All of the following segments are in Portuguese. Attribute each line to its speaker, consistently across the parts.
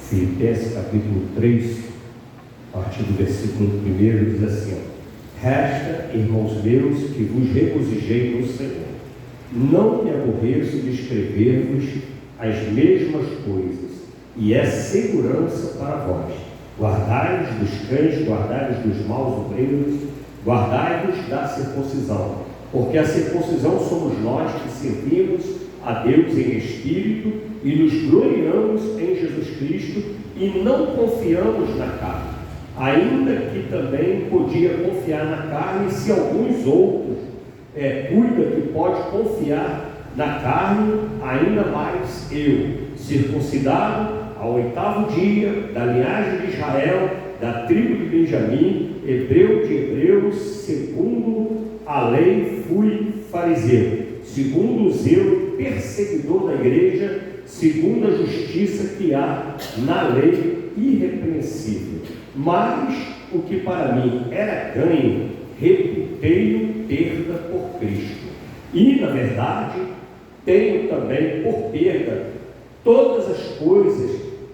Speaker 1: Filipenses capítulo 3, a partir do versículo 1, diz assim: resta, irmãos meus, que vos regozijei no Senhor. Não me aborreço de escrever-vos as mesmas coisas, e é segurança para vós. Guardai-vos dos cães, guardai-vos dos maus obreiros, guardai-vos da circuncisão, porque a circuncisão somos nós que servimos a Deus em espírito e nos gloriamos em Jesus Cristo e não confiamos na carne, ainda que também podia confiar na carne se alguns outros cuida que pode confiar na carne, ainda mais eu, circuncidado ao 8º dia, da linhagem de Israel, da tribo de Benjamim, hebreu de hebreus, segundo a lei fui fariseu, segundo o zelo perseguidor da igreja, segundo a justiça que há na lei irrepreensível. Mas o que para mim era ganho, reputei-o perda por Cristo. E, na verdade, tenho também por perda todas as coisas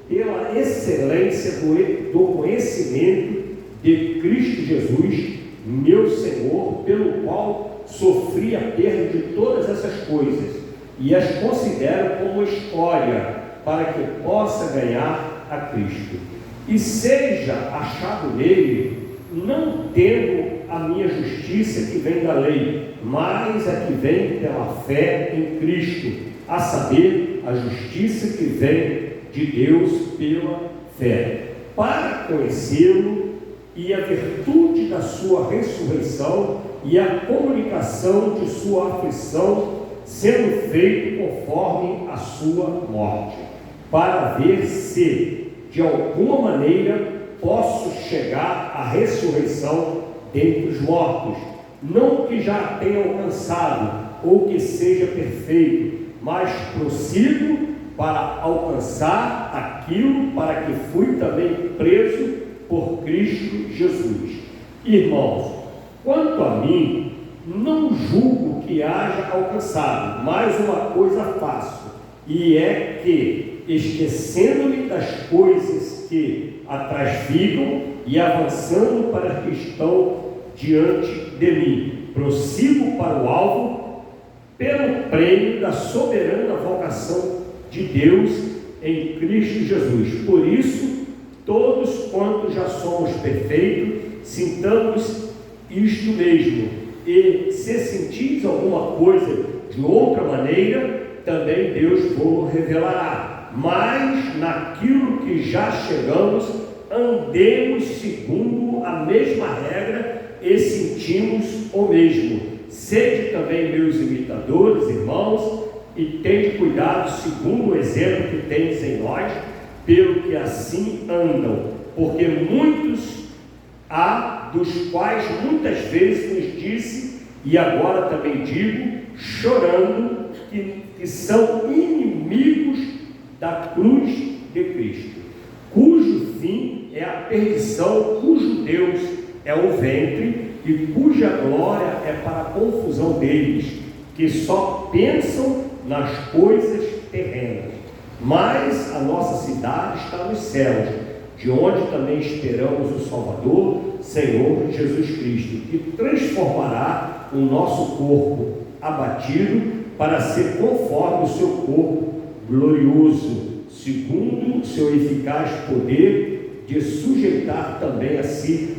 Speaker 1: pela excelência do conhecimento de Cristo Jesus, meu Senhor, pelo qual sofri a perda de todas essas coisas e as considero como escória, para que possa ganhar a Cristo e seja achado nele, não tendo a minha justiça que vem da lei, mas a que vem pela fé em Cristo, a saber, a justiça que vem de Deus pela fé, para conhecê-lo e a virtude da sua ressurreição e a comunicação de sua aflição, sendo feito conforme a sua morte, para ver se, de alguma maneira, posso chegar à ressurreição dentre os mortos, não que já tenha alcançado, ou que seja perfeito, mas prossigo para alcançar aquilo para que fui também preso por Cristo Jesus. Irmãos, quanto a mim, não julgo que haja alcançado, mas uma coisa faço, e é que, esquecendo-me das coisas que atrás ficam e avançando para as que estão diante de mim, prossigo para o alvo, pelo prêmio da soberana vocação de Deus em Cristo Jesus. Por isso, todos quantos já somos perfeitos, sintamos isto mesmo, e se sentis alguma coisa de outra maneira, também Deus vos revelará. Mas naquilo que já chegamos, andemos segundo a mesma regra e sentimos o mesmo. Sede também meus imitadores, irmãos, e tende cuidado segundo o exemplo que tendes em nós, pelo que assim andam, porque muitos há, dos quais muitas vezes nos disse, e agora também digo, chorando, que são inimigos da cruz de Cristo, cujo fim é a perdição, cujo Deus é o ventre, e cuja glória é para a confusão deles, que só pensam nas coisas terrenas. Mas a nossa cidade está nos céus, de onde também esperamos o Salvador, Senhor Jesus Cristo, que transformará o nosso corpo abatido para ser conforme o seu corpo glorioso, segundo o seu eficaz poder de sujeitar também a si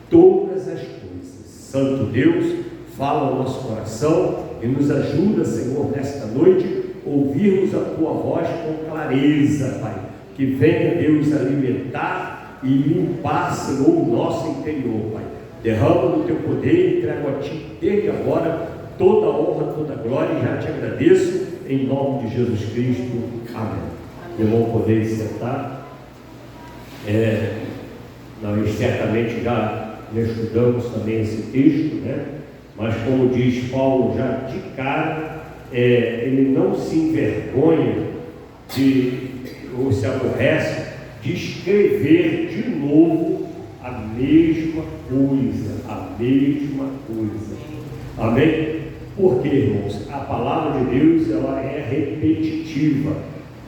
Speaker 1: todas as coisas. Santo Deus, fala ao nosso coração e nos ajuda, Senhor, nesta noite, ouvirmos a Tua voz com clareza, Pai, que venha, Deus, alimentar e limpar, Senhor, o nosso interior, Pai. Derrama no Teu poder, entrego a Ti desde agora toda a honra, toda a glória, e já Te agradeço, em nome de Jesus Cristo. Amém. Meu irmão, poder sentar. Nós certamente já estudamos também esse texto, né? Mas como diz Paulo já de cara, ele não se envergonha ou se aborrece de escrever de novo a mesma coisa. Amém? Porque, irmãos, a palavra de Deus, ela é repetitiva,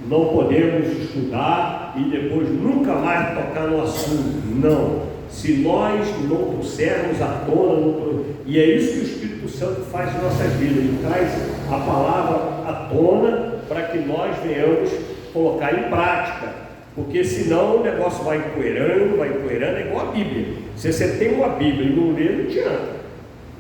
Speaker 1: não podemos estudar e depois nunca mais tocar no assunto. Não. Se nós não trouxermos à tona, e é isso que o Espírito Santo faz em nossas vidas, ele traz a palavra à tona para que nós venhamos colocar em prática, porque senão o negócio vai empoeirando, é igual a Bíblia. Se você tem uma Bíblia e não lê,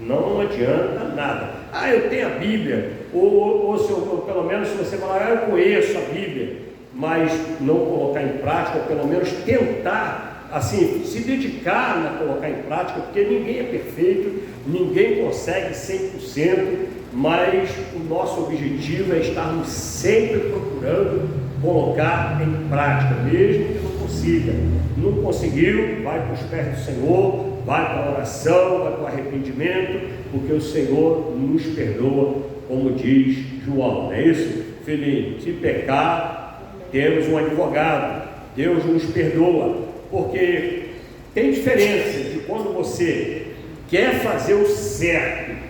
Speaker 1: não adianta nada. Eu tenho a Bíblia, ou pelo menos se você falar, eu conheço a Bíblia, mas não colocar em prática, ou pelo menos tentar, assim, se dedicar a colocar em prática, porque ninguém é perfeito, ninguém consegue 100%, mas o nosso objetivo é estarmos sempre procurando colocar em prática, mesmo que não consiga. Não conseguiu, vai para os pés do Senhor, vai para a oração, vai para o arrependimento, porque o Senhor nos perdoa, como diz João. Não é isso, filhinho? Se pecar, temos um advogado, Deus nos perdoa, porque tem diferença de quando você quer fazer o certo,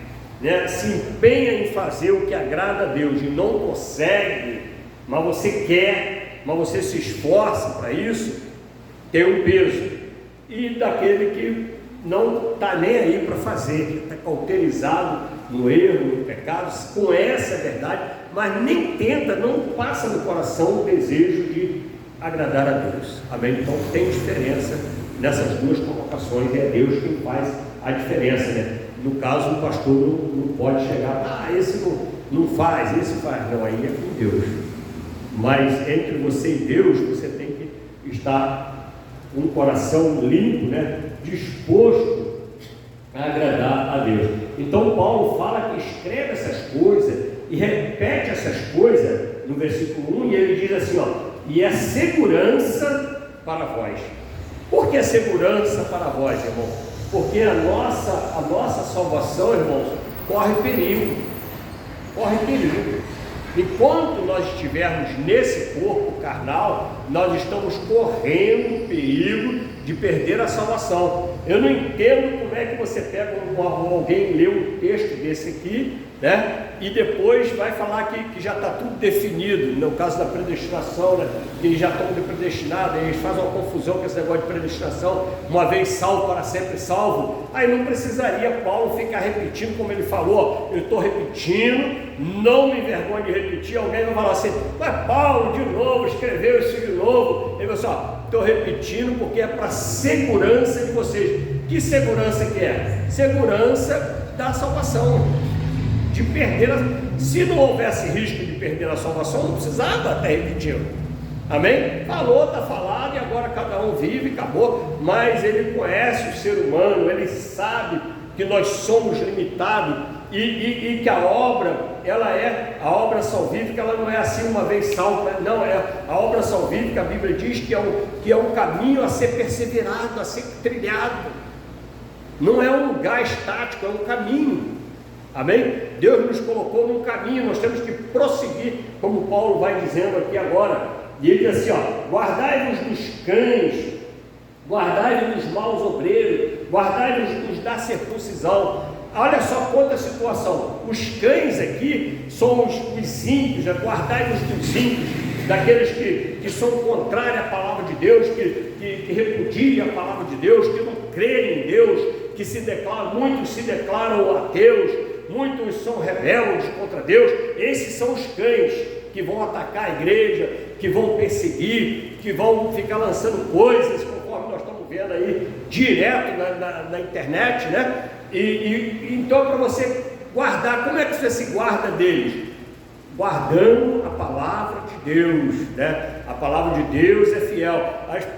Speaker 1: né? Se empenha em fazer o que agrada a Deus e não consegue, mas você quer, mas você se esforça para isso, tem um peso. E daquele que não está nem aí para fazer, que está cauterizado no erro, no pecado, conhece a verdade, mas nem tenta, não passa no coração o desejo de agradar a Deus. Amém? Então tem diferença nessas duas colocações, e é Deus quem faz a diferença, né? No caso, o pastor não pode chegar, esse não faz, esse faz. Não, aí é com Deus. Mas entre você e Deus, você tem que estar com o coração limpo, né? Disposto a agradar a Deus. Então Paulo fala que escreve essas coisas e repete essas coisas no versículo 1, e ele diz assim, e é segurança para vós. Por que segurança para vós, irmão? Porque a nossa salvação, irmãos, corre perigo. Enquanto nós estivermos nesse corpo carnal, nós estamos correndo o perigo de perder a salvação. Eu não entendo como é que você pega alguém lê um texto desse aqui, né? E depois vai falar que já está tudo definido, no caso da predestinação, né? Que eles já estão predestinados, eles fazem uma confusão com esse negócio de predestinação, uma vez salvo, para sempre salvo. Aí não precisaria Paulo ficar repetindo, como ele falou, eu estou repetindo, não me envergonho de repetir. Alguém vai falar assim, mas Paulo de novo escreveu isso de novo. Ele vai assim, estou repetindo porque é para segurança de vocês. Que segurança que é? Segurança da salvação, de perder se não houvesse risco de perder a salvação, não precisava estar repetindo. Amém? Falou, está falado, e agora cada um vive, acabou. Mas ele conhece o ser humano, ele sabe que nós somos limitados, e que a obra, a obra salvífica, ela não é assim uma vez salvo, não, a obra salvífica, a Bíblia diz que é um caminho a ser perseverado, a ser trilhado. Não é um lugar estático, é um caminho. Amém? Deus nos colocou num caminho, nós temos que prosseguir, como Paulo vai dizendo aqui agora. E ele diz assim, guardai-vos dos cães, guardai-vos dos maus obreiros, guardai-vos dos da circuncisão. Olha só quanta situação. Os cães aqui são os ímpios, guardai-vos dos ímpios, daqueles que são contrários à palavra de Deus, que repudiam a palavra de Deus, que não creem em Deus, que muitos se declaram ateus, muitos são rebeldes contra Deus. Esses são os cães que vão atacar a igreja, que vão perseguir, que vão ficar lançando coisas, conforme nós estamos vendo aí, direto na internet, né? Então, para você guardar, como é que você se guarda deles? Guardando a palavra de Deus, né? A palavra de Deus é fiel.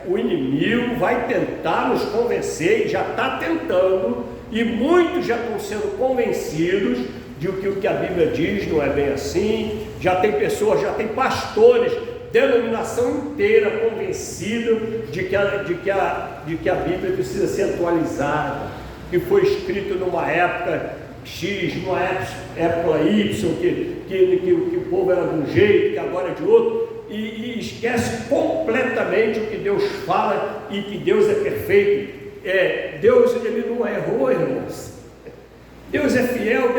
Speaker 1: O inimigo vai tentar nos convencer, e já está tentando, e muitos já estão sendo convencidos de que o que a Bíblia diz não é bem assim. Já tem pessoas, já tem pastores, denominação inteira convencida de que a Bíblia precisa ser atualizada, que foi escrito numa época X, numa época Y, que o povo era de um jeito, que agora é de outro, e esquece completamente o que Deus fala, e que Deus é perfeito. Deus, ele não errou, irmãos. Deus é fiel,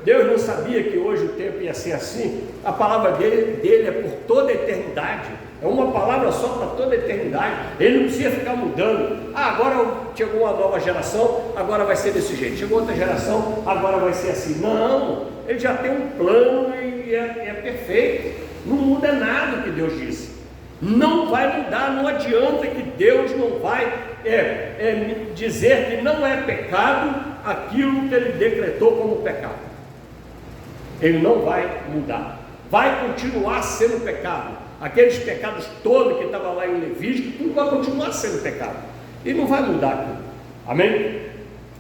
Speaker 1: Deus não sabia que hoje o tempo ia ser assim? A palavra dele é por toda a eternidade. É uma palavra só para toda a eternidade. Ele não precisa ficar mudando. Agora chegou uma nova geração, agora vai ser desse jeito. Chegou outra geração, agora vai ser assim. Não, ele já tem um plano e é perfeito. Não muda nada o que Deus disse. Não vai mudar, não adianta que Deus não vai dizer que não é pecado aquilo que Ele decretou como pecado. Ele não vai mudar. Vai continuar sendo pecado. Aqueles pecados todos que estavam lá em Levítico, tudo vai continuar sendo pecado. E não vai mudar aquilo. Amém?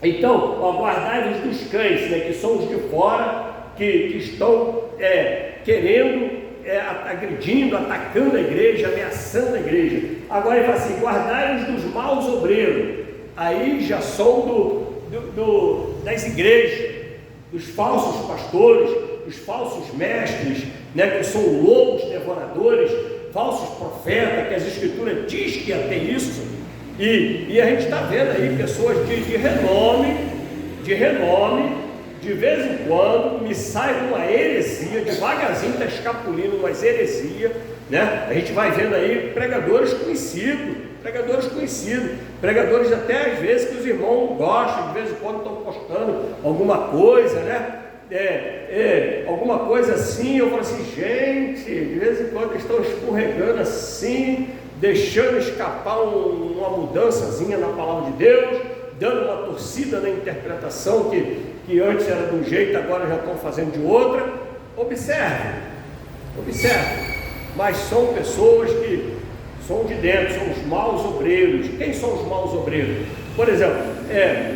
Speaker 1: Então, guardai-vos dos cães, né, que são os de fora, que estão querendo, agredindo, atacando a igreja, ameaçando a igreja. Agora ele fala assim: guardai-vos dos maus obreiros. Aí já são das igrejas, dos falsos pastores, dos falsos mestres, né, que são lobos devoradores, falsos profetas, que as escrituras diz que ia ter isso, e a gente está vendo aí pessoas de renome, de vez em quando me sai uma heresia, devagarzinho está escapulindo umas heresias, né? A gente vai vendo aí pregadores conhecidos, pregadores até às vezes que os irmãos gostam, de vez em quando estão postando alguma coisa, né? Alguma coisa assim. Eu falo assim, gente, de vez em quando estão escorregando assim, deixando escapar uma mudançazinha na palavra de Deus, dando uma torcida na interpretação que antes era de um jeito, agora já estão fazendo de outra. Observe, mas são pessoas que são de dentro, são os maus obreiros. Quem são os maus obreiros? Por exemplo,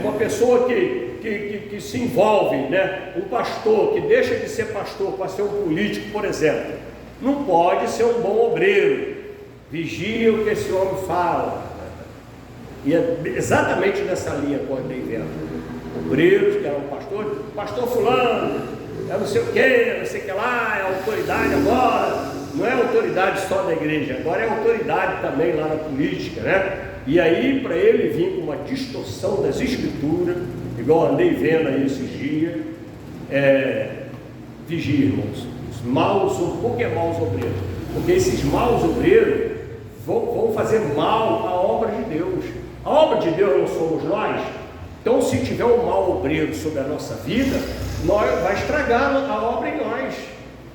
Speaker 1: uma pessoa que se envolve, né? Um pastor que deixa de ser pastor para ser um político, por exemplo, não pode ser um bom obreiro. Vigia o que esse homem fala. E é exatamente nessa linha que eu andei vendo. Obreiros que eram pastor fulano, não sei o que, não sei o que lá, é autoridade agora. Não é autoridade só da igreja, agora é autoridade também lá na política, né? E aí, para ele vir com uma distorção das escrituras, igual eu andei vendo aí esses dias, vigia, irmãos, por que maus obreiros? Porque esses maus obreiros vão fazer mal à obra de Deus. A obra de Deus não somos nós. Então, se tiver um mau obreiro sobre a nossa vida, vai estragar a obra em nós,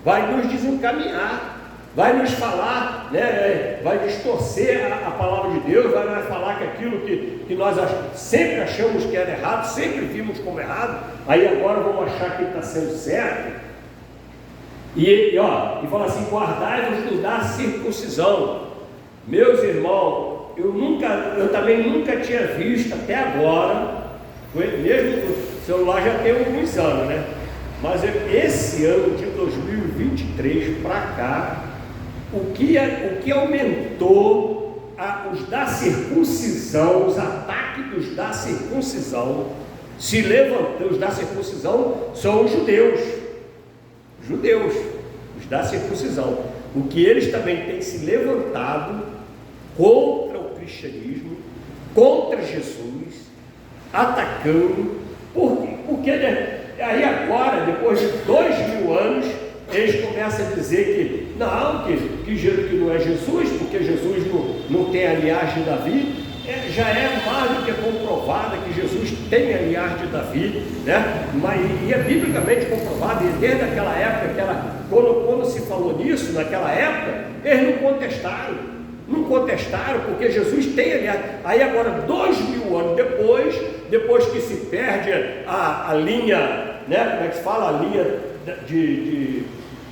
Speaker 1: vai nos desencaminhar, vai nos falar, né, vai distorcer a palavra de Deus, vai falar que aquilo que nós sempre achamos que era errado, sempre vimos como errado, aí agora vamos achar que está sendo certo. E fala assim: guardai-vos da circuncisão. Meus irmãos, eu também nunca tinha visto até agora, mesmo o celular já tem alguns anos, né? Mas esse ano de 2023 para cá, o que aumentou os da circuncisão, os ataques dos da circuncisão, se levantou. Os da circuncisão são os judeus, os da circuncisão. O que eles também têm se levantado contra o cristianismo, contra Jesus, atacando, porque aí agora, depois de 2000 anos, eles começam a dizer que não é Jesus, porque Jesus não tem a linhagem de Davi. Já é mais do que comprovada que Jesus tem a linhagem de Davi, né? E é biblicamente comprovado, e desde aquela época, quando se falou nisso, naquela época, eles não contestaram, porque Jesus tem a linhagem. Aí agora, 2000 anos depois que se perde a linha, né? Como é que se fala? A linha de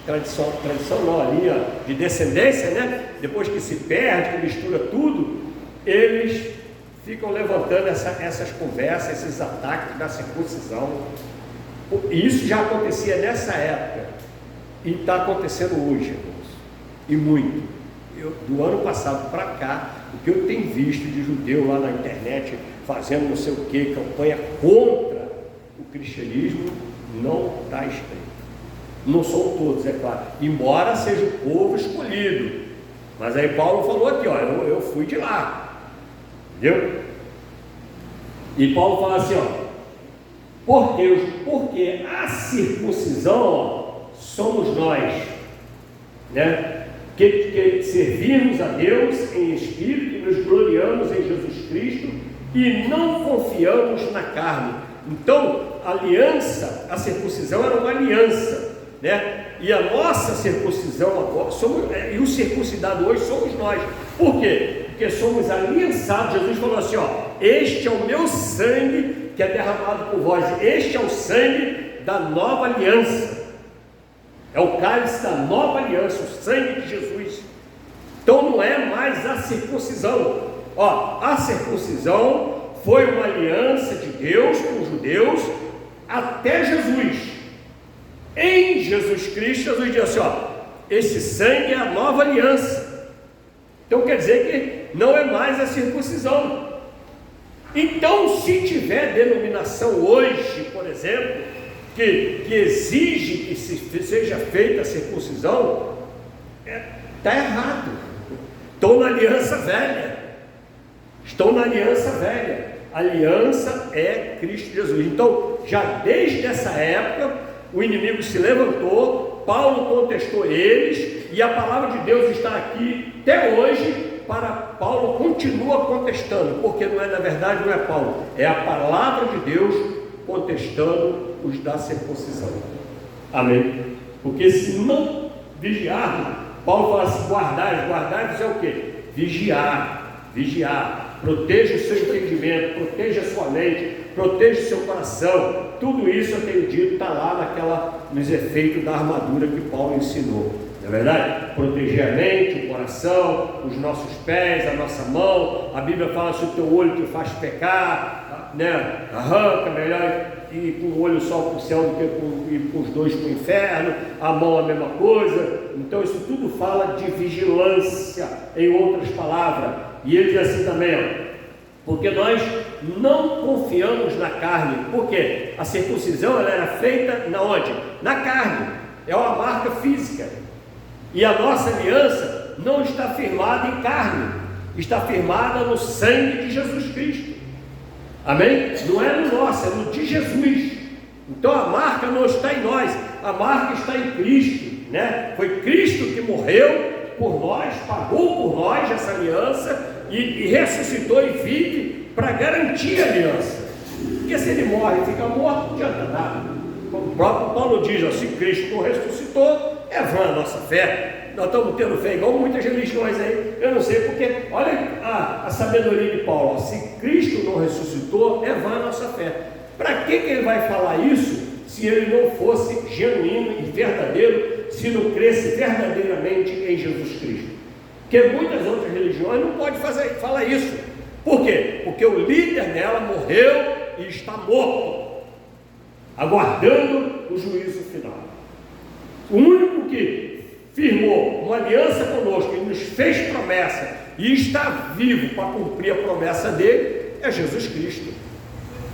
Speaker 1: tradição não, a linha de descendência, né? Depois que se perde, que mistura tudo, eles ficam levantando essas conversas, esses ataques da circuncisão. Isso já acontecia nessa época e está acontecendo hoje, irmãos, e muito. Do ano passado para cá, o que eu tenho visto de judeu lá na internet fazendo não sei o que, campanha contra o cristianismo, não está estreito. Não são todos, é claro, embora seja o povo escolhido. Mas aí Paulo falou aqui, eu fui de lá, entendeu? E Paulo fala assim, Porque a circuncisão, ó, somos nós, né? Que servimos a Deus em espírito e nos gloriamos em Jesus Cristo e não confiamos na carne. Então, a aliança, a circuncisão era uma aliança, né? E a nossa circuncisão agora, e o circuncidado hoje somos nós. Por quê? Porque somos aliançados. Jesus falou assim, ó, este é o meu sangue que é derramado por vós, este é o sangue da nova aliança, é o cálice da nova aliança, o sangue de Jesus. Então não é mais a circuncisão, ó, a circuncisão foi uma aliança de Deus com os judeus até Jesus. Em Jesus Cristo, Jesus disse assim, ó, esse sangue é a nova aliança. Então quer dizer que não é mais a circuncisão. Então, se tiver denominação hoje, por exemplo, que exige que seja feita a circuncisão, está errado. Estão na aliança velha. Estão na aliança velha. A aliança é Cristo Jesus. Então, já desde essa época, o inimigo se levantou, Paulo contestou eles, e a palavra de Deus está aqui até hoje. Para Paulo continua contestando, porque não é, na verdade, não é Paulo, é a palavra de Deus contestando os da circuncisão. Amém? Porque se não vigiarmos, Paulo fala assim, guardar é o quê? Vigiar, proteja o seu entendimento, proteja a sua mente, proteja o seu coração. Tudo isso eu tenho dito, está lá nos efeitos da armadura que Paulo ensinou. Não é verdade? Proteger a mente, o coração, os nossos pés, a nossa mão. A Bíblia fala, se o teu olho te faz pecar, né? Arranca, melhor ir com o olho só para o céu do que ir com os dois para o inferno. A mão a mesma coisa. Então isso tudo fala de vigilância, em outras palavras. E ele diz assim também, ó, porque nós não confiamos na carne. Por quê? A circuncisão ela era feita na onde? Na carne. É uma marca física. E a nossa aliança não está firmada em carne, está firmada no sangue de Jesus Cristo. Amém? Não é no nosso, é no de Jesus. Então a marca não está em nós, a marca está em Cristo, né? Foi Cristo que morreu por nós, pagou por nós essa aliança e ressuscitou e vive para garantir a aliança. Porque se ele morre e fica morto, não adianta nada. Como o próprio Paulo diz, ó, se Cristo não ressuscitou, é vã a nossa fé. Nós estamos tendo fé igual muitas religiões aí. Eu não sei porque, olha a sabedoria de Paulo. Se Cristo não ressuscitou, é vã a nossa fé. Para que ele vai falar isso se ele não fosse genuíno e verdadeiro, se não cresce verdadeiramente em Jesus Cristo? Porque muitas outras religiões não podem falar isso. Por quê? Porque o líder dela morreu e está morto, aguardando o juízo final. O único que firmou uma aliança conosco e nos fez promessa e está vivo para cumprir a promessa dele é Jesus Cristo.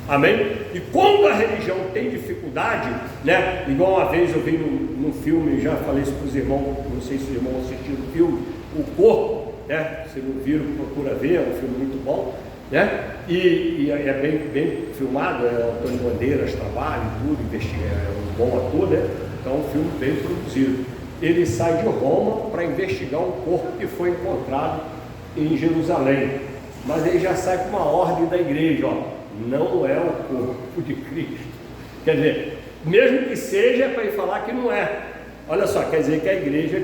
Speaker 1: Amém? E quando a religião tem dificuldade, né? Igual uma vez eu vi num filme, já falei isso para os irmãos, não sei se os irmãos assistiram o filme, O Corpo, né? Se não viram, procura ver, é um filme muito bom, né? E é bem filmado, é o Antônio Bandeiras trabalha e tudo, é um bom ator, né? Então é um filme bem produzido. Ele sai de Roma para investigar um corpo que foi encontrado em Jerusalém, mas ele já sai com uma ordem da igreja, ó, não é o corpo de Cristo. Quer dizer, mesmo que seja, é para ele falar que não é. Olha só, quer dizer que a igreja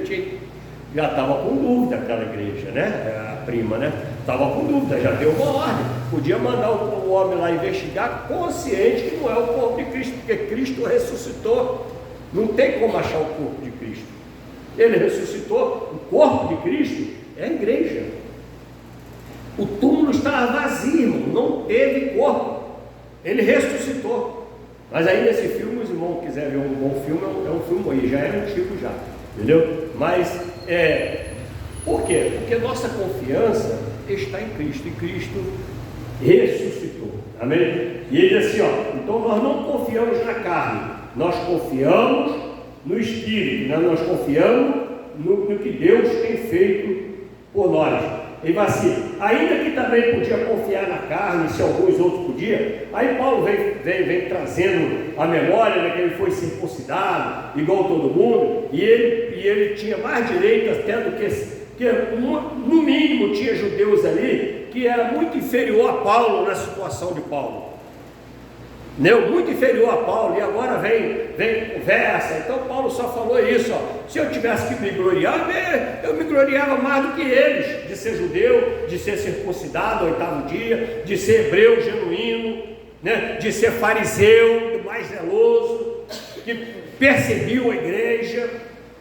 Speaker 1: já estava com dúvida, aquela igreja, né? A prima, né? Estava com dúvida, já deu uma ordem. Podia mandar o homem lá investigar, consciente que não é o corpo de Cristo, porque Cristo ressuscitou. Não tem como achar o corpo de Cristo. Ele ressuscitou, o corpo de Cristo é a igreja. O túmulo estava vazio, irmão, não teve corpo. Ele ressuscitou. Mas aí nesse filme, os irmãos quiserem ver um bom filme, é um filme aí, já é antigo já, entendeu? Mas, por quê? Porque nossa confiança está em Cristo, e Cristo ressuscitou, amém? E ele diz assim, ó, então nós não confiamos na carne, nós confiamos no Espírito, né? Nós confiamos no que Deus tem feito por nós. Ele vai assim, ainda que também podia confiar na carne, se alguns outros podiam. Aí Paulo vem trazendo a memória, né, que ele foi circuncidado, igual todo mundo, e ele tinha mais direito até do que no mínimo tinha judeus ali, que era muito inferior a Paulo na situação de Paulo. Muito inferior a Paulo, e agora vem conversa. Então Paulo só falou isso, ó. Se eu tivesse que me gloriar, eu me gloriava mais do que eles, de ser judeu, de ser circuncidado ao 8º dia, de ser hebreu genuíno, né? De ser fariseu, mais zeloso, que perseguiu a igreja,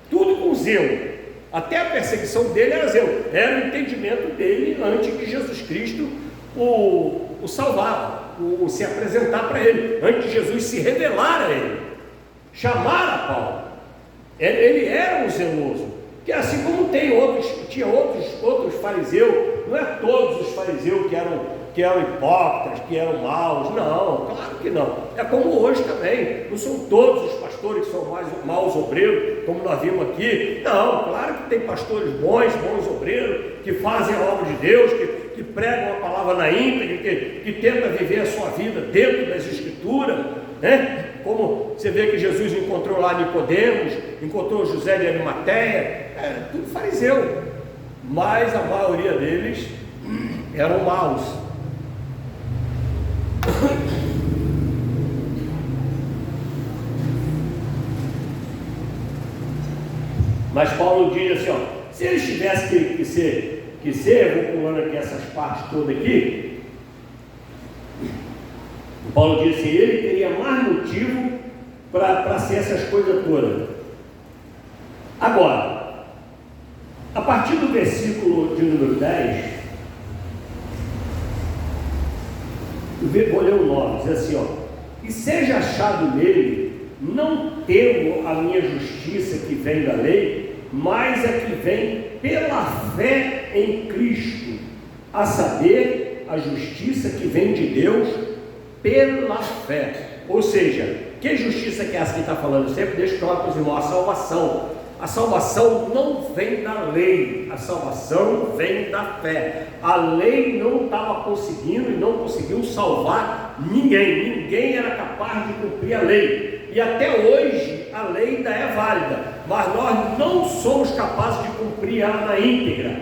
Speaker 1: tudo com zelo. Até a perseguição dele era zelo, era o entendimento dele antes que Jesus Cristo o salvar, se apresentar para ele, antes de Jesus se revelar a ele, chamar a Paulo. Ele era um zeloso, que assim como tinha outros fariseus, não é todos os fariseus que eram hipócritas, que eram maus, não, claro que não. É como hoje também, não são todos os pastores que são maus obreiros, como nós vimos aqui. Não, claro que tem pastores bons obreiros, que fazem a obra de Deus, que pregam a palavra na íntegra, que tentam viver a sua vida dentro das Escrituras, né? Como você vê que Jesus encontrou lá Nicodemos, encontrou José de Arimateia, tudo fariseu, mas a maioria deles eram maus. Mas Paulo diz assim, ó, se eles tivessem que ser, vou pulando aqui essas partes todas aqui, Paulo diz assim, ele teria mais motivo para ser essas coisas todas. Agora, a partir do versículo de número 10, vou ler o 9, diz assim, ó, e seja achado nele, não temo a minha justiça que vem da lei, mas a que vem pela fé em Cristo, a saber, a justiça que vem de Deus pela fé. Ou seja, que justiça que é essa que está falando? Sempre deixa claro para os irmãos, a salvação. A salvação não vem da lei, a salvação vem da fé. A lei não estava conseguindo e não conseguiu salvar ninguém era capaz de cumprir a lei, e até hoje a lei ainda é válida, mas nós não somos capazes de cumprir ela na íntegra,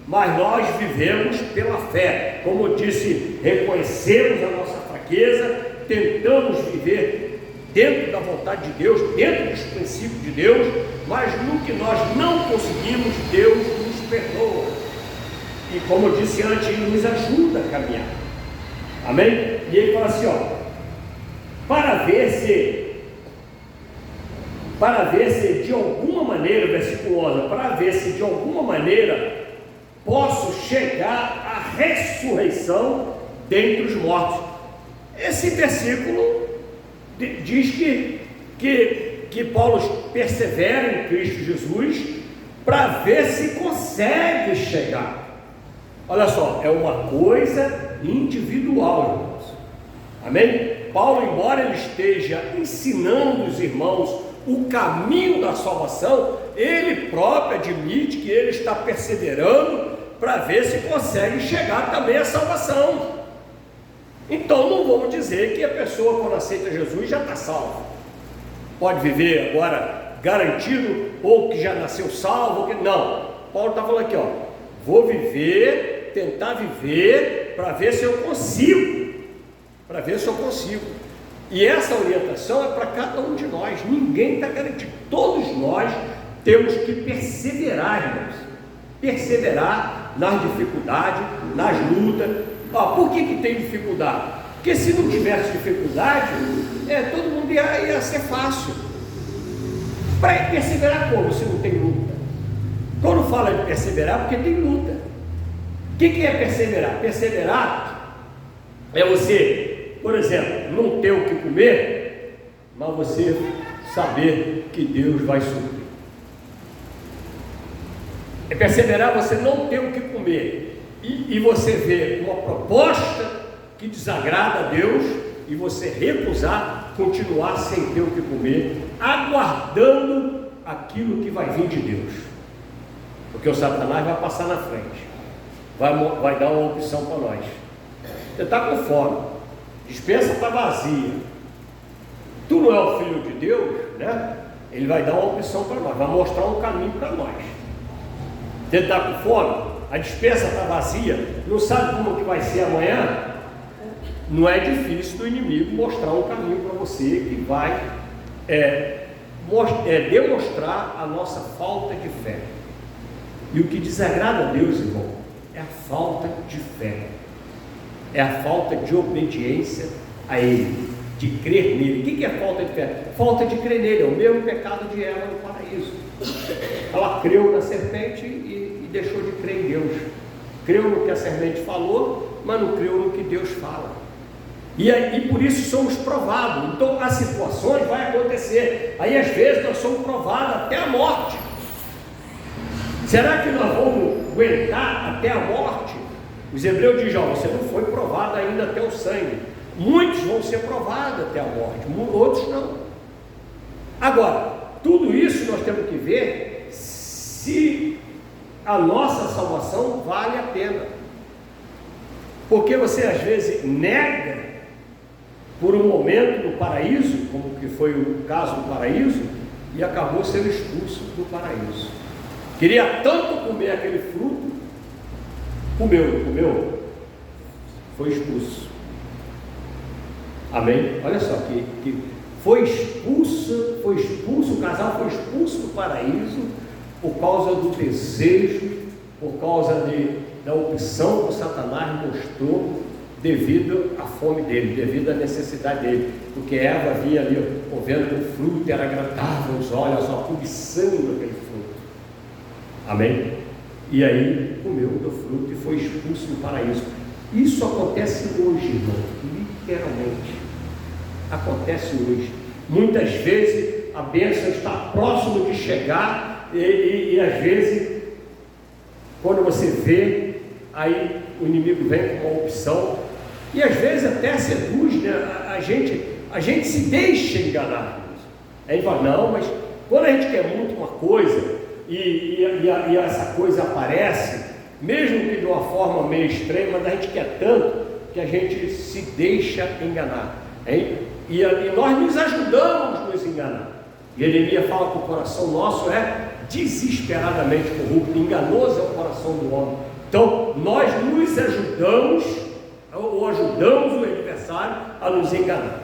Speaker 1: mas nós vivemos pela fé. Como eu disse, reconhecemos a nossa fraqueza, tentamos viver dentro da vontade de Deus, dentro dos princípios de Deus, mas no que nós não conseguimos, Deus nos perdoa, e como eu disse antes, Ele nos ajuda a caminhar, amém? E ele fala assim, ó, para ver se de alguma maneira, versículo 11, para ver se de alguma maneira posso chegar à ressurreição dentre os mortos. Esse versículo diz que Paulo persevera em Cristo Jesus para ver se consegue chegar. Olha só, é uma coisa individual, irmãos, amém? Paulo, embora ele esteja ensinando os irmãos o caminho da salvação, ele próprio admite que ele está perseverando para ver se consegue chegar também à salvação. Então não vamos dizer que a pessoa, quando aceita Jesus, já está salva, pode viver agora garantido, ou que já nasceu salvo, que não. Paulo está falando aqui, ó, vou viver, tentar viver para ver se eu consigo, e essa orientação é para cada um de nós, ninguém está garantido, todos nós temos que perseverar, irmãos, perseverar nas dificuldades, nas lutas. Por que tem dificuldade? Porque se não tivesse dificuldade, todo mundo ia ser fácil. Para perseverar como se não tem luta? Quando fala de perseverar, porque tem luta. O que é perseverar? Perseverar é você, por exemplo, não ter o que comer, mas você saber que Deus vai suprir. É perseverar você não ter o que comer, e você vê uma proposta que desagrada a Deus, e você recusar, continuar sem ter o que comer, aguardando aquilo que vai vir de Deus, porque o Satanás vai passar na frente.
Speaker 2: vai dar uma opção para nós. Você está com fome, despensa está vazia, tu não é o Filho de Deus, né? Ele vai dar uma opção para nós, vai mostrar um caminho para nós. Você está com fome, a despensa está vazia, não sabe como que vai ser amanhã? Não é difícil do inimigo mostrar um caminho para você que vai demonstrar a nossa falta de fé. E o que desagrada a Deus, irmão, é a falta de fé, é a falta de obediência a Ele, de crer nele. O que é falta de fé? Falta de crer nele, é o mesmo pecado de Eva no paraíso. Ela creu na serpente e deixou de crer em Deus. Creu no que a serpente falou, mas não creu no que Deus fala. E por isso somos provados. Então as situações vão acontecer. Aí às vezes nós somos provados até a morte. Será que nós vamos aguentar até a morte? Os hebreus dizem: você não foi provado ainda até o sangue. Muitos vão ser provados até a morte, outros não. Agora, tudo isso nós temos que ver se a nossa salvação vale a pena. Porque você às vezes nega por um momento no paraíso, como que foi o caso do paraíso, e acabou sendo expulso do paraíso. Queria tanto comer aquele fruto, comeu, foi expulso. Amém? Olha só, que foi expulso, o casal foi expulso do paraíso por causa do desejo, por causa da opção que Satanás mostrou, devido à fome dele, devido à necessidade dele, porque Eva vinha ali, vendo o fruto, era agradável aos olhos, só cobiçando aquele fruto. Amém? E aí comeu do fruto e foi expulso do paraíso. Isso acontece hoje, irmão, literalmente. Acontece hoje. Muitas vezes a bênção está próximo de chegar e às vezes, quando você vê, aí o inimigo vem com uma opção e às vezes até seduz, né? A gente se deixa enganar. Aí fala: não, mas quando a gente quer muito uma coisa e essa coisa aparece, mesmo que de uma forma meio estranha, mas a gente quer tanto que a gente se deixa enganar, hein? E nós nos ajudamos a nos enganar. Jeremias fala que o coração nosso é desesperadamente corrupto, enganoso é o coração do homem. Então nós nos ajudamos, ou ajudamos o adversário a nos enganar.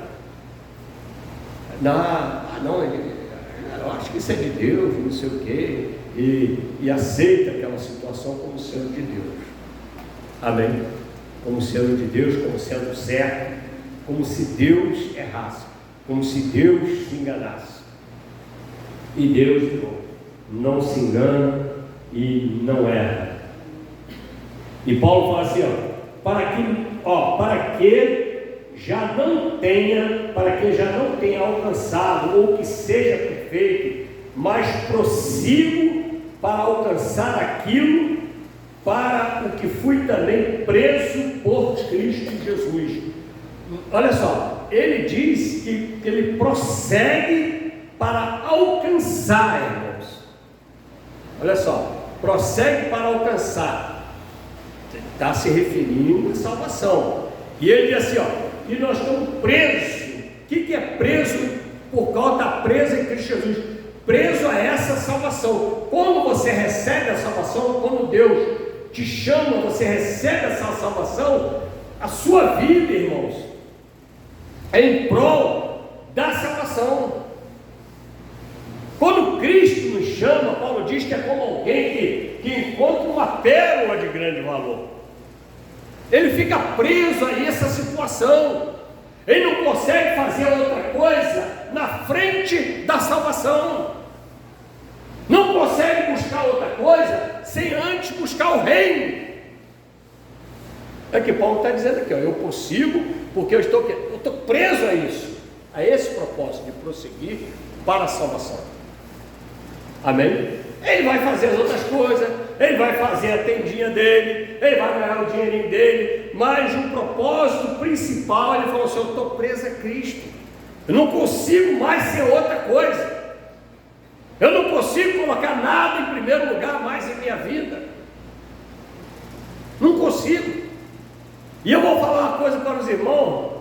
Speaker 2: Não, eu acho que isso é de Deus, não sei o quê, e aceita aquela situação como sendo de Deus. Amém? Como sendo de Deus, como sendo certo, como se Deus errasse, como se Deus se enganasse. E Deus, irmão, não se engana e não erra. E Paulo fala assim: para que já não tenha alcançado, ou que seja perfeito, mas prossigo para alcançar aquilo para o que fui também preso por Cristo Jesus. Olha só, ele diz que ele prossegue para alcançar, irmãos. Olha só, prossegue para alcançar. Está se referindo à salvação. E ele diz assim: que nós estamos presos. O que é preso? Por causa da presa em Cristo Jesus. Preso a essa salvação. Quando você recebe a salvação, quando Deus te chama, você recebe essa salvação, a sua vida, irmãos, é em prol da salvação. Quando Cristo nos chama, Paulo diz que é como alguém que encontra uma pérola de grande valor. Ele fica preso a essa situação, ele não consegue fazer outra coisa na frente da salvação, não consegue buscar outra coisa sem antes buscar o reino. É que Paulo está dizendo aqui: eu prossigo porque eu estou preso a isso, a esse propósito de prosseguir para a salvação. Amém? Ele vai fazer as outras coisas, ele vai fazer a tendinha dele, ele vai ganhar o dinheirinho dele, mas o propósito principal, ele falou assim: eu estou preso a Cristo, eu não consigo mais ser outra coisa, eu não consigo colocar nada em primeiro lugar mais em minha vida. Não consigo. E eu vou falar uma coisa para os irmãos.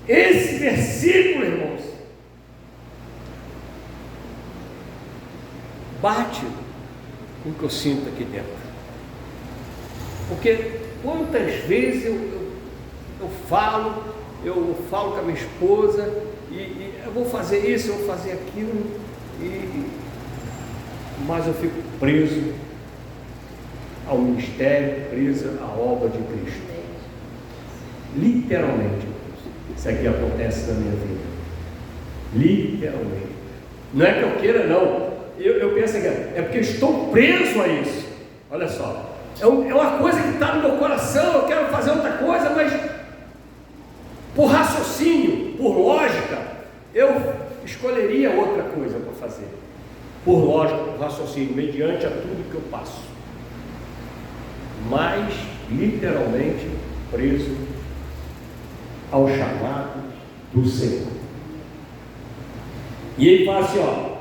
Speaker 2: Esse versículo, irmãos, bate com o que eu sinto aqui dentro. Porque quantas vezes eu falo com a minha esposa e eu vou fazer isso, eu vou fazer aquilo, mas eu fico preso ao ministério, preso à obra de Cristo. Literalmente, isso aqui acontece na minha vida. Literalmente. Não é que eu queira, não. Eu penso que é porque eu estou preso a isso. Olha só. É uma coisa que está no meu coração, eu quero fazer outra coisa, mas por raciocínio, por lógica, eu escolheria outra coisa para fazer. Por lógica, por raciocínio, mediante a tudo que eu passo. Mas, literalmente, preso ao chamado do Senhor. E ele fala assim, ó,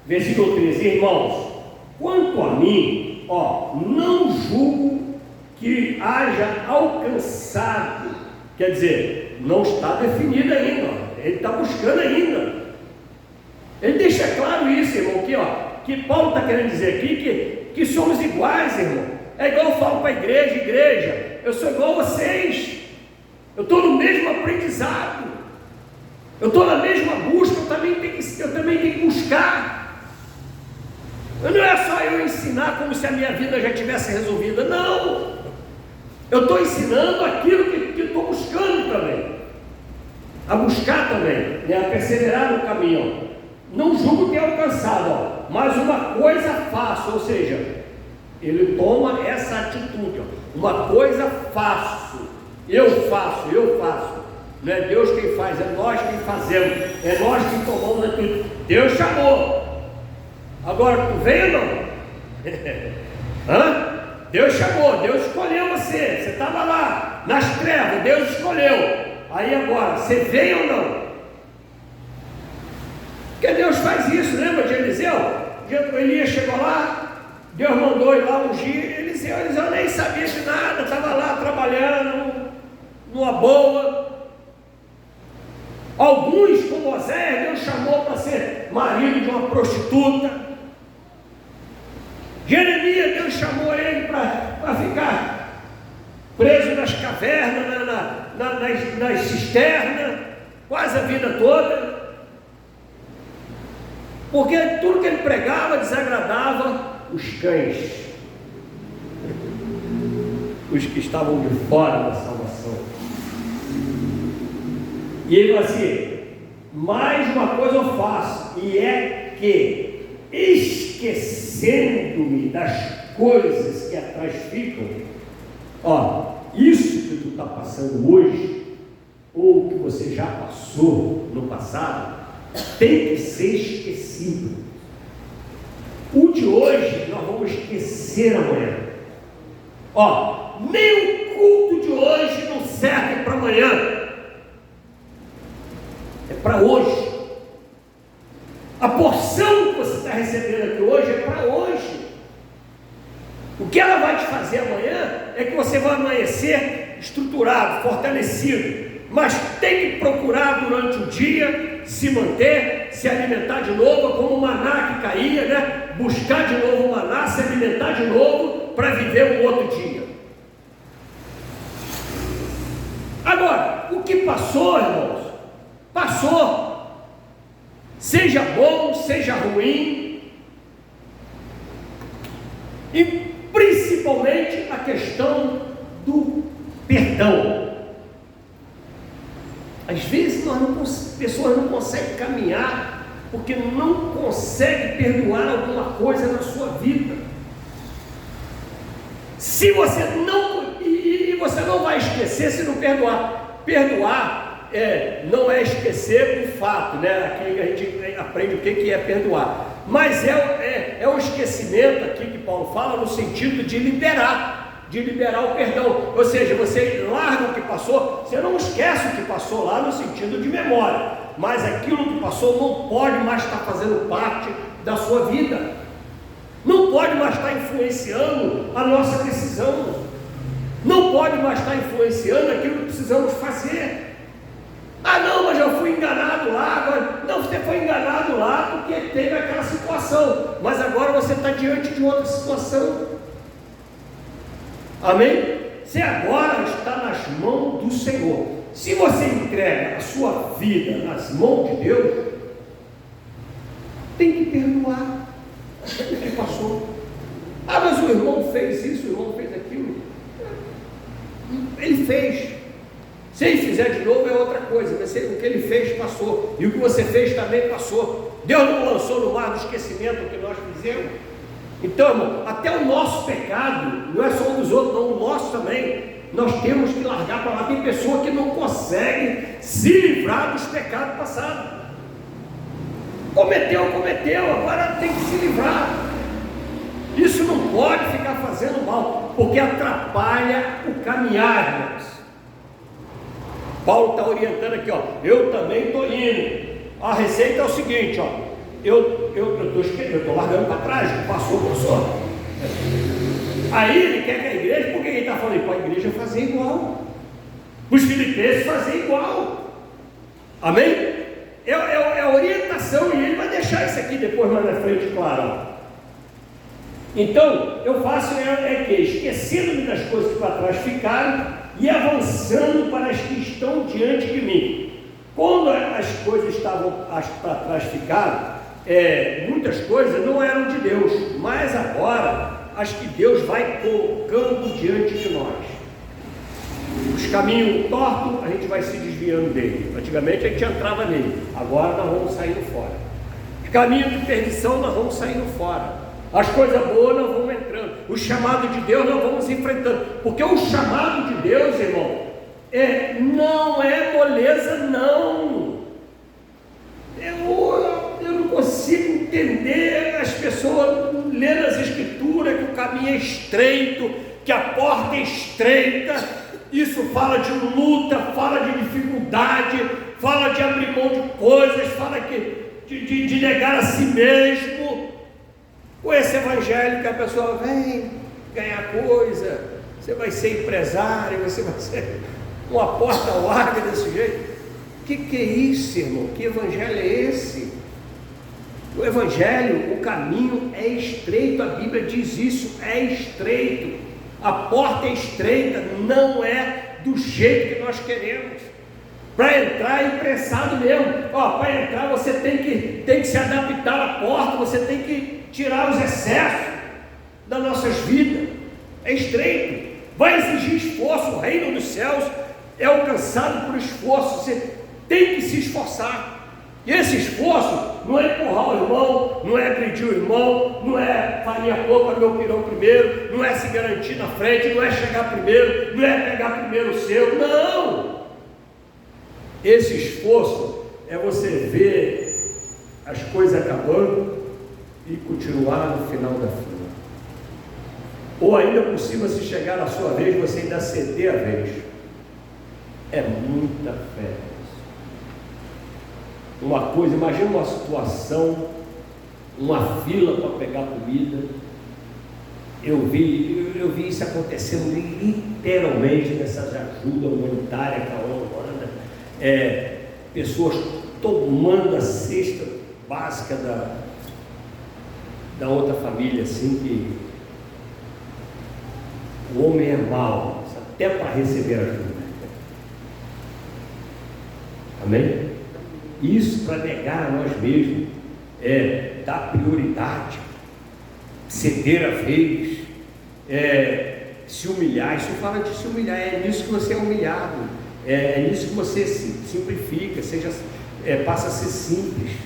Speaker 2: versículo 13, irmãos, quanto a mim, não julgo que haja alcançado, quer dizer, não está definido ainda, ele está buscando ainda. Ele deixa claro isso, irmão, que Paulo está querendo dizer aqui que somos iguais, irmão. É igual eu falo para a igreja, eu sou igual a vocês, eu estou no mesmo aprendizado, eu estou na mesma busca, eu também tenho que buscar. Não é só eu ensinar como se a minha vida já tivesse resolvida, não. Eu estou ensinando aquilo que estou buscando também, a buscar também, né? A perseverar no caminho. Não julgo ter alcançado, mas uma coisa faço, ou seja, ele toma essa atitude, uma coisa faço, eu faço. Não é Deus quem faz, é nós quem fazemos, é nós quem tomamos atitude. Deus chamou. Agora, tu veio ou não? Deus chamou, Deus escolheu você estava lá, nas trevas, Deus escolheu. Aí agora, você veio ou não? Porque Deus faz isso, lembra de Eliseu? Elias chegou lá, Deus mandou ir lá ungir, Eliseu nem sabia de nada, estava lá trabalhando, numa boa. Alguns, como Osés, Deus chamou para ser marido de uma prostituta. Jeremias, Deus chamou ele para ficar preso nas cavernas, nas cisternas, quase a vida toda, porque tudo que ele pregava desagradava os cães, os que estavam de fora da salvação. E ele fala assim: mais uma coisa eu faço, e é que, esquecendo-me das coisas que atrás ficam, isso que tu está passando hoje, ou que você já passou no passado, tem que ser esquecido. O de hoje nós vamos esquecer amanhã. Nem o culto de hoje não serve para amanhã, é para hoje. A porção que você está recebendo aqui hoje é para hoje. O que ela vai te fazer amanhã é que você vai amanhecer estruturado, fortalecido, mas tem que procurar durante o dia se manter, se alimentar de novo, como o maná que caía, né? Buscar de novo o maná, se alimentar de novo para viver um outro dia. Agora, o que passou, irmãos, passou. Seja bom, seja ruim, e principalmente a questão do perdão. Às vezes pessoas não conseguem caminhar porque não conseguem perdoar alguma coisa na sua vida. Se você não, e você não vai esquecer se não perdoar. Perdoar não é esquecer o fato, né? Aqui a gente aprende o que é perdoar, mas é o esquecimento aqui que Paulo fala no sentido de liberar o perdão, ou seja, você larga o que passou, você não esquece o que passou lá no sentido de memória, mas aquilo que passou não pode mais estar fazendo parte da sua vida, não pode mais estar influenciando a nossa decisão. não pode mais estar influenciando aquilo que precisamos fazer. Ah não, mas eu fui enganado lá, agora, não, você foi enganado lá porque teve aquela situação, mas agora você está diante de outra situação. Amém? Você agora está nas mãos do Senhor. Se você entrega a sua vida nas mãos de Deus, tem que perdoar o que passou. Ah, mas o irmão fez isso, o irmão fez aquilo. Ele fez. Se ele fizer de novo é outra coisa, mas o que ele fez passou, e o que você fez também passou. Deus não lançou no mar do esquecimento o que nós fizemos. Então, irmão, até o nosso pecado, não é só um dos outros, não, o nosso também, nós temos que largar para lá. Tem pessoa que não consegue se livrar dos pecados passados. Cometeu, agora tem que se livrar. Isso não pode ficar fazendo mal, porque atrapalha o caminhar, irmãos. Paulo está orientando aqui, ó, eu também estou indo. A receita é o seguinte, ó, eu estou largando para trás, passou. Aí ele quer que a igreja, por que ele está falando para a igreja fazer igual? Os filipenses fazer igual. Amém? É a orientação, e ele vai deixar isso aqui depois mais na frente, claro. Então, eu faço que esquecendo-me das coisas que para trás ficaram e avançando para as que estão diante de mim. Quando as coisas as que para trás ficaram, muitas coisas não eram de Deus, mas agora as que Deus vai colocando diante de nós. Os caminhos tortos, a gente vai se desviando dele. Antigamente a gente entrava nele, agora nós vamos saindo fora. Os caminhos de perdição, nós vamos saindo fora. As coisas boas nós vamos entrando. O chamado de Deus nós vamos enfrentando. Porque o chamado de Deus, irmão, não é moleza, não. Eu não consigo entender as pessoas lendo as escrituras que o caminho é estreito, que a porta é estreita. Isso fala de luta, fala de dificuldade, fala de abrir mão de coisas, fala de negar a si mesmo. Com esse evangelho que a pessoa vem ganhar coisa, você vai ser empresário, você vai ser uma porta larga desse jeito. Que é isso, irmão? Que evangelho é esse? O evangelho, o caminho é estreito, a Bíblia diz isso, é estreito. A porta é estreita, não é do jeito que nós queremos. Para entrar é imprensado mesmo. Para entrar você tem que se adaptar à porta, você tem que tirar os excessos das nossas vidas. É estreito, vai exigir esforço. O reino dos céus é alcançado por esforço. Você tem que se esforçar. E esse esforço não é empurrar o irmão, não é agredir o irmão, não é farinha pouca meu pirão primeiro, não é se garantir na frente, não é chegar primeiro, não é pegar primeiro o seu, não! Esse esforço é você ver as coisas acabando e continuar no final da fila. Ou ainda por cima, se chegar a sua vez, você ainda ceder a vez. É muita fé. Uma coisa, imagina uma situação, uma fila para pegar comida. Eu vi isso acontecendo literalmente nessas ajudas humanitárias que a ONU manda. Pessoas tomando a cesta básica da outra família, assim, que o homem é mau, até para receber ajuda. Amém? Isso para negar a nós mesmos, dar prioridade, ceder a vez, se humilhar. Isso fala de se humilhar, é nisso que você é humilhado, é nisso que você se simplifica, passa a ser simples.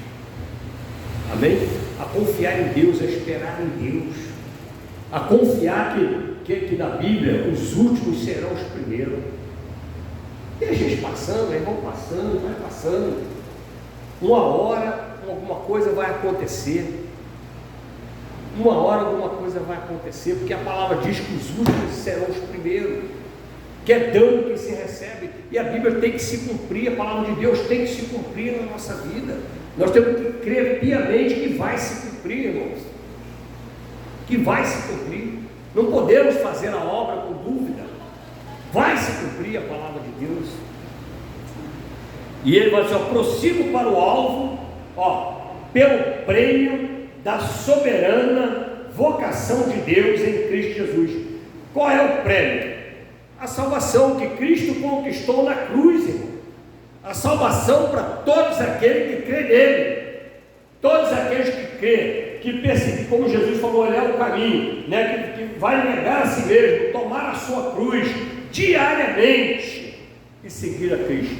Speaker 2: Amém? A confiar em Deus, a esperar em Deus, a confiar que na Bíblia os últimos serão os primeiros. E a gente passando, aí vão passando, vai passando. Uma hora alguma coisa vai acontecer. Uma hora alguma coisa vai acontecer, porque a palavra diz que os últimos serão os primeiros, que é dano que se recebe, e a Bíblia tem que se cumprir, a palavra de Deus tem que se cumprir na nossa vida. Nós temos que crer piamente que vai se cumprir, irmãos, que vai se cumprir. Não podemos fazer a obra com dúvida. vai se cumprir a palavra de Deus. E ele vai dizer: prossigo para o alvo, pelo prêmio da soberana vocação de Deus em Cristo Jesus. Qual é o prêmio? A salvação que Cristo conquistou na cruz, irmão. A salvação para todos aqueles que crêem nele, todos aqueles que crêem, que percebem, como Jesus falou, ele é o caminho, né? que vai negar a si mesmo, tomar a sua cruz diariamente e seguir a Cristo.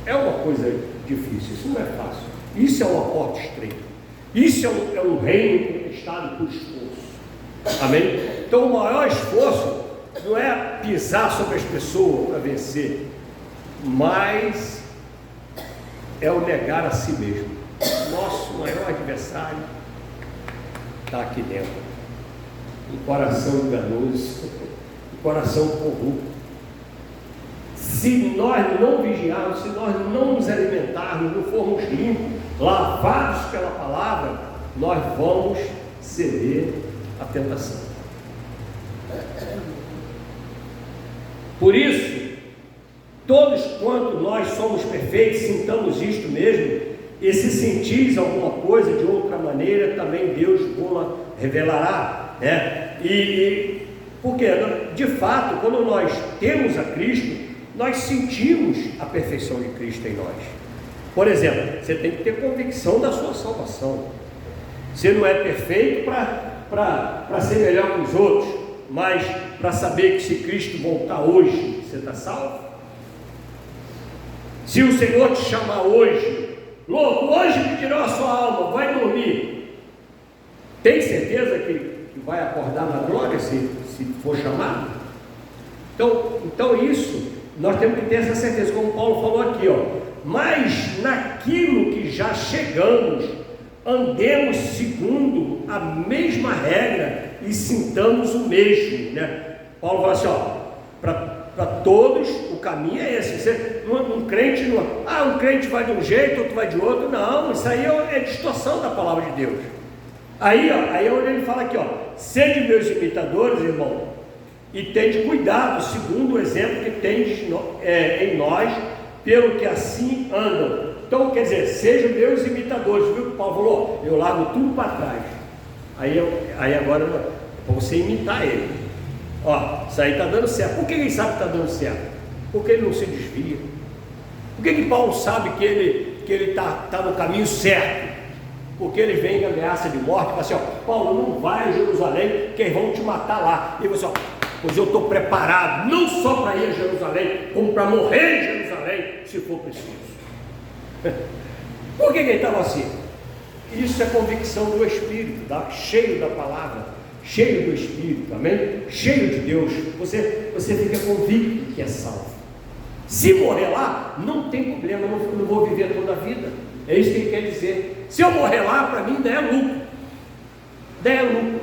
Speaker 2: É uma coisa difícil, isso não é fácil, isso é uma porta estreita, isso é um reino conquistado por esforço, amém? Então o maior esforço não é pisar sobre as pessoas para vencer, mas é o negar a si mesmo. Nosso maior adversário está aqui dentro, um coração enganoso, um coração corrupto. Se nós não vigiarmos, se nós não nos alimentarmos, não formos limpos, lavados pela palavra, nós vamos ceder à tentação. Por isso, todos quanto nós somos perfeitos, sintamos isto mesmo, e se sentis alguma coisa de outra maneira, também Deus vos revelará, né? Porque, de fato, quando nós temos a Cristo, nós sentimos a perfeição de Cristo em nós. Por exemplo, você tem que ter convicção da sua salvação. Você não é perfeito para ser melhor que os outros, mas para saber que se Cristo voltar hoje, você está salvo. Se o Senhor te chamar hoje, louco, hoje me tirou a sua alma, vai dormir, tem certeza que vai acordar na glória se for chamado? Então isso, nós temos que ter essa certeza, como Paulo falou aqui, mas naquilo que já chegamos, andemos segundo a mesma regra e sintamos o mesmo, né? Paulo fala assim, para todos o caminho é esse. Um crente não, um crente vai de um jeito, outro vai de outro. Não, isso aí é distorção da palavra de Deus. Aí é onde ele fala aqui, sede meus imitadores, irmão, e tende cuidado, segundo o exemplo que tendes em nós, pelo que assim andam. Então, quer dizer, sejam meus imitadores. Viu que Paulo falou? Eu largo tudo para trás. Aí agora é para você imitar ele. Isso aí está dando certo. Por que ele sabe que está dando certo? Porque ele não se desvia. Por que Paulo sabe que ele está no caminho certo? Porque ele vem em ameaça de morte, fala assim, Paulo, não vai a Jerusalém, que eles vão te matar lá. E você, pois eu estou preparado, não só para ir a Jerusalém, como para morrer em Jerusalém, se for preciso. Por que ele estava assim? Isso é convicção do Espírito, cheio da palavra, cheio do Espírito, amém? Cheio de Deus, você fica convicto que é salvo. Se morrer lá, não tem problema, não vou viver toda a vida. É isso que ele quer dizer. Se eu morrer lá, para mim ainda é lucro.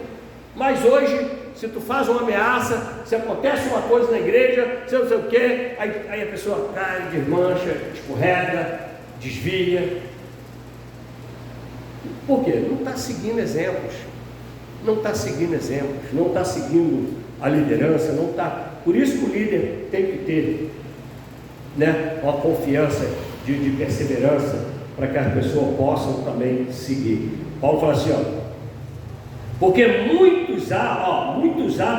Speaker 2: Mas hoje, se tu faz uma ameaça, se acontece uma coisa na igreja, se não sei o quê, aí a pessoa cai, desmancha, escorrega, desvia. Por quê? Não está seguindo exemplos. Não está seguindo a liderança, não está. Por isso que o líder tem que ter, né, uma confiança de perseverança, para que as pessoas possam também seguir. Paulo fala assim, porque muitos há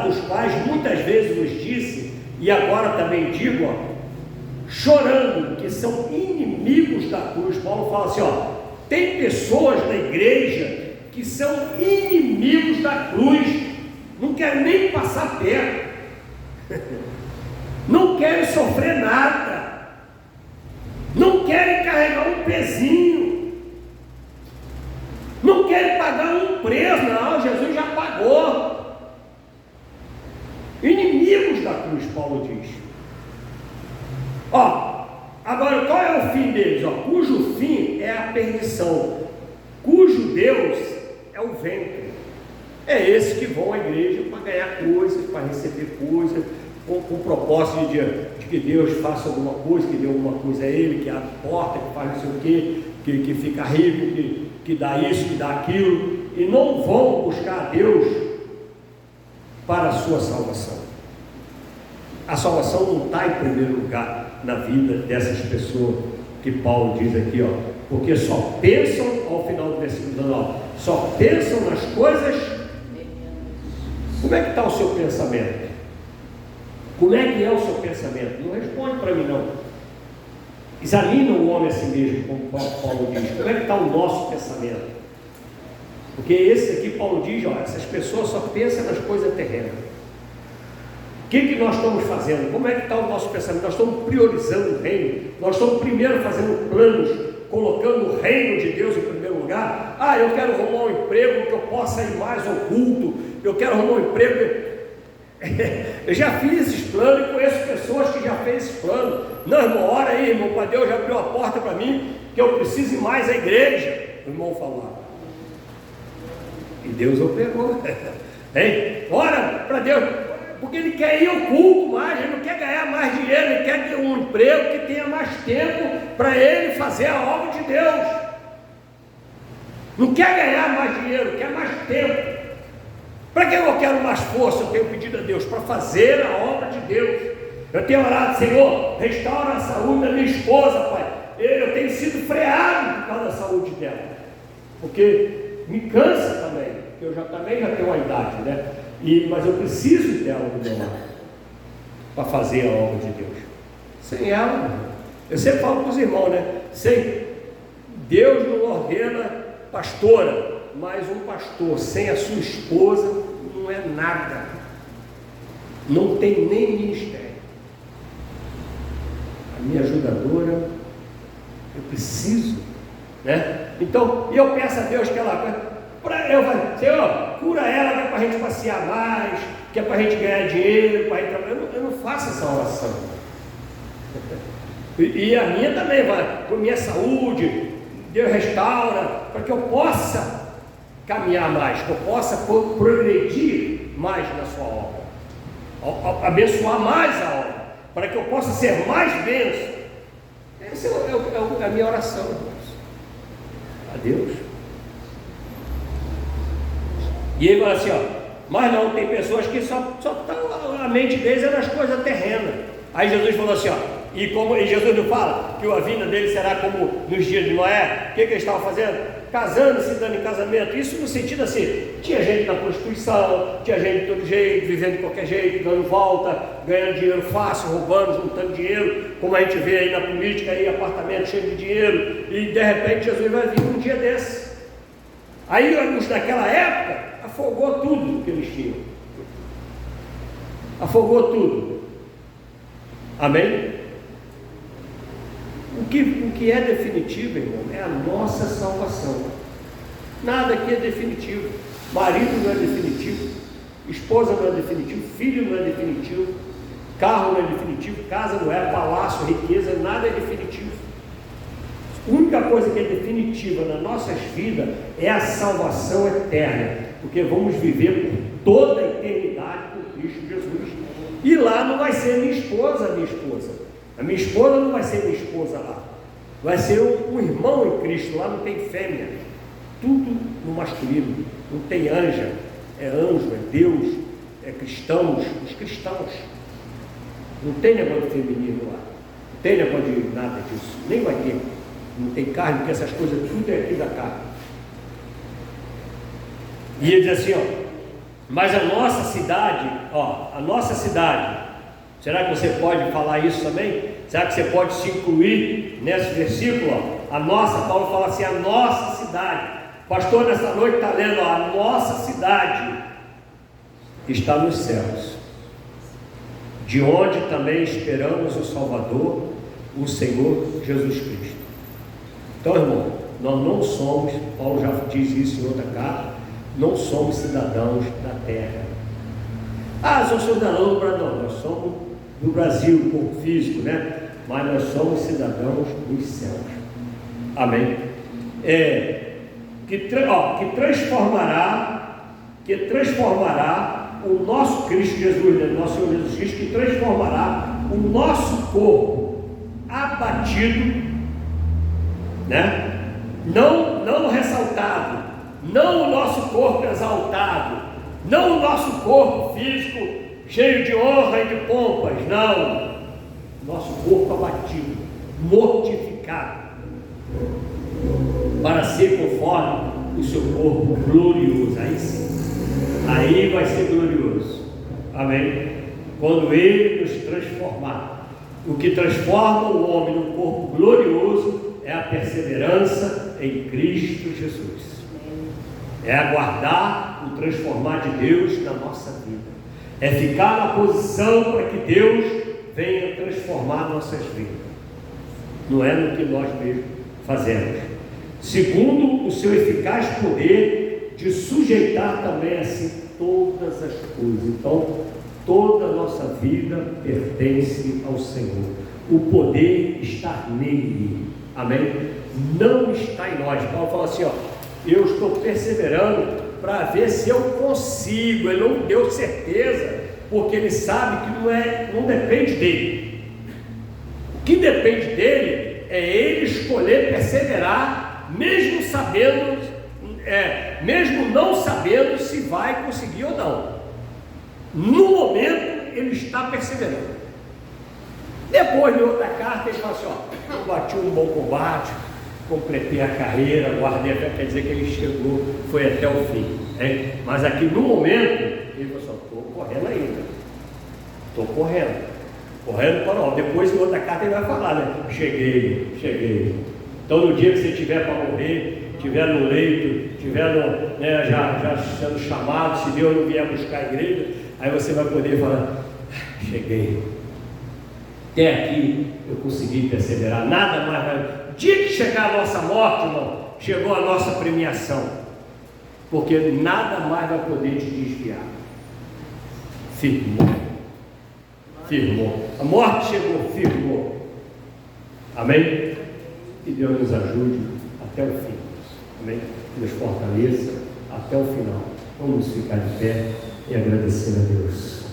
Speaker 2: dos quais muitas vezes vos disse, e agora também digo, chorando, que são inimigos da cruz. Paulo fala assim, tem pessoas na igreja que são inimigos da cruz, não querem nem passar perto, não querem sofrer nada, não querem carregar um pezinho, não querem pagar um preço. Não, Jesus já pagou. Inimigos da cruz, Paulo diz. Agora qual é o fim deles? Cujo fim é a perdição, cujo Deus é o ventre. É esses que vão à igreja para ganhar coisas, para receber coisas, com o propósito de que Deus faça alguma coisa, que dê alguma coisa a ele, que abre porta, que faz não sei o quê, que fica rico, que dá isso, que dá aquilo, e não vão buscar a Deus para a sua salvação. A salvação não está em primeiro lugar na vida dessas pessoas que Paulo diz aqui, ó, porque só pensam, ao final do versículo 19, só pensam nas coisas. Como é que está o seu pensamento? Como é que é o seu pensamento? Não responde para mim, não. Examina o homem a si mesmo, como Paulo diz. Como é que está o nosso pensamento? Porque esse aqui, Paulo diz, ó, essas pessoas só pensam nas coisas terrenas. O que nós estamos fazendo? Como é que está o nosso pensamento? Nós estamos priorizando o reino. Nós estamos primeiro fazendo planos, colocando o reino de Deus em primeiro lugar. Ah, eu quero arrumar um emprego que eu possa ir mais ao culto. Eu quero arrumar um emprego. Eu já fiz esses planos e conheço pessoas que já fez esses planos. Não, irmão, ora aí, irmão, para Deus já abriu a porta para mim, que eu preciso ir mais à igreja. O irmão falava. E Deus operou. Hein? Ora para Deus, porque Ele quer ir ao culto mais, Ele não quer ganhar mais dinheiro, Ele quer ter um emprego que tenha mais tempo para Ele fazer a obra de Deus. Não quer ganhar mais dinheiro, quer mais tempo. Para que eu quero mais força? Eu tenho pedido a Deus para fazer a obra de Deus. Eu tenho orado, Senhor, restaura a saúde da minha esposa, Pai. Eu tenho sido freado por causa da saúde dela, porque me cansa também, eu também já tenho uma idade, né? Mas eu preciso dela do meu lado para fazer a obra de Deus. Sem ela, eu sempre falo para os irmãos, né? Deus não ordena pastora, mas um pastor sem a sua esposa não é nada, não tem nem ministério. A minha ajudadora, eu preciso, né? Então, eu peço a Deus que ela, Senhor, cura ela, que é para a gente passear mais, que é para a gente ganhar dinheiro, para eu não faço essa oração. E a minha também vai, por minha saúde, Deus restaura, para que eu possa caminhar mais, que eu possa progredir mais na sua obra, abençoar mais a obra, para que eu possa ser mais bênção. Essa é a minha oração, irmãos. A Deus. E ele fala assim, ó, mas não, tem pessoas que só estão, a mente deles é nas coisas terrenas. Aí Jesus falou assim, ó, e Jesus não fala que a vida dele será como nos dias de Noé. O que eles estavam fazendo? Casando-se, dando em casamento. Isso no sentido assim, tinha gente na prostituição, tinha gente de todo jeito, vivendo de qualquer jeito, dando volta, ganhando dinheiro fácil, roubando, juntando dinheiro, como a gente vê aí na política, aí apartamento cheio de dinheiro, e de repente Jesus vai vir um dia desse. Aí naquela época afogou tudo que eles tinham, afogou tudo. Amém? O que é definitivo, irmão, é a nossa salvação. Nada aqui é definitivo. Marido não é definitivo, esposa não é definitivo, filho não é definitivo, carro não é definitivo, casa não é, palácio, riqueza, nada é definitivo. A única coisa que é definitiva nas nossas vidas é a salvação eterna, porque vamos viver por toda a eternidade com Cristo Jesus. E lá não vai ser minha esposa. A minha esposa não vai ser minha esposa lá. Vai ser um irmão em Cristo. Lá não tem fêmea. Tudo no masculino. Não tem anja. É anjo, é Deus, é cristãos. Os cristãos. Não tem negócio de feminino lá. Não tem negócio de nada disso. Nem vai ter. Não tem carne, porque essas coisas tudo é aqui da carne. E ele diz assim, ó, mas a nossa cidade, será que você pode falar isso também? Será que você pode se incluir nesse versículo? Ó? A nossa, Paulo fala assim, a nossa cidade. O pastor nessa noite está lendo, ó, a nossa cidade está nos céus, de onde também esperamos o Salvador, o Senhor Jesus Cristo. Então, irmão, nós não somos, Paulo já diz isso em outra carta, não somos cidadãos da terra. Eu sou cidadão do Brasil. Não, nós somos do Brasil, um pouco físico, né? Mas nós somos cidadãos dos céus. Amém? Que transformará o nosso Cristo Jesus, né? Nosso Senhor Jesus Cristo, que transformará o nosso corpo abatido, né? Não ressaltado, não o nosso corpo exaltado, não o nosso corpo físico cheio de honra e de pompas. Não, nosso corpo abatido, mortificado, para ser conforme o seu corpo glorioso. Aí sim, aí vai ser glorioso. Amém? Quando Ele nos transformar. O que transforma o homem num corpo glorioso é a perseverança em Cristo Jesus. É aguardar o transformar de Deus na nossa vida. É ficar na posição para que Deus venha transformar nossas vidas. Não é no que nós mesmos fazemos. Segundo o seu eficaz poder de sujeitar também assim todas as coisas. Então, toda a nossa vida pertence ao Senhor. O poder está nele. Amém? Não está em nós. Paulo fala assim, ó, eu estou perseverando para ver se eu consigo. Ele não deu certeza, porque ele sabe que não depende dele. O que depende dele é ele escolher perseverar, mesmo sabendo, mesmo não sabendo se vai conseguir ou não. No momento ele está perseverando. Depois de outra carta ele fala assim, ó, eu bati um bom combate, completei a carreira, guardei até, quer dizer que ele chegou, foi até o fim, né? Mas aqui no momento ele falou assim, estou correndo ainda, estou correndo para não. Depois de outra carta ele vai falar, né? Cheguei. Então no dia que você estiver para morrer, estiver no leito, estiver já sendo chamado, se Deus não vier buscar a igreja, aí você vai poder falar, cheguei, até aqui eu consegui perseverar, nada mais vai. Dia que chegar a nossa morte, irmão, chegou a nossa premiação, porque nada mais vai poder te desviar. Firmou, a morte chegou, firmou. Amém? Que Deus nos ajude até o fim. Amém? Que nos fortaleça até o final. Vamos ficar de pé e agradecer a Deus.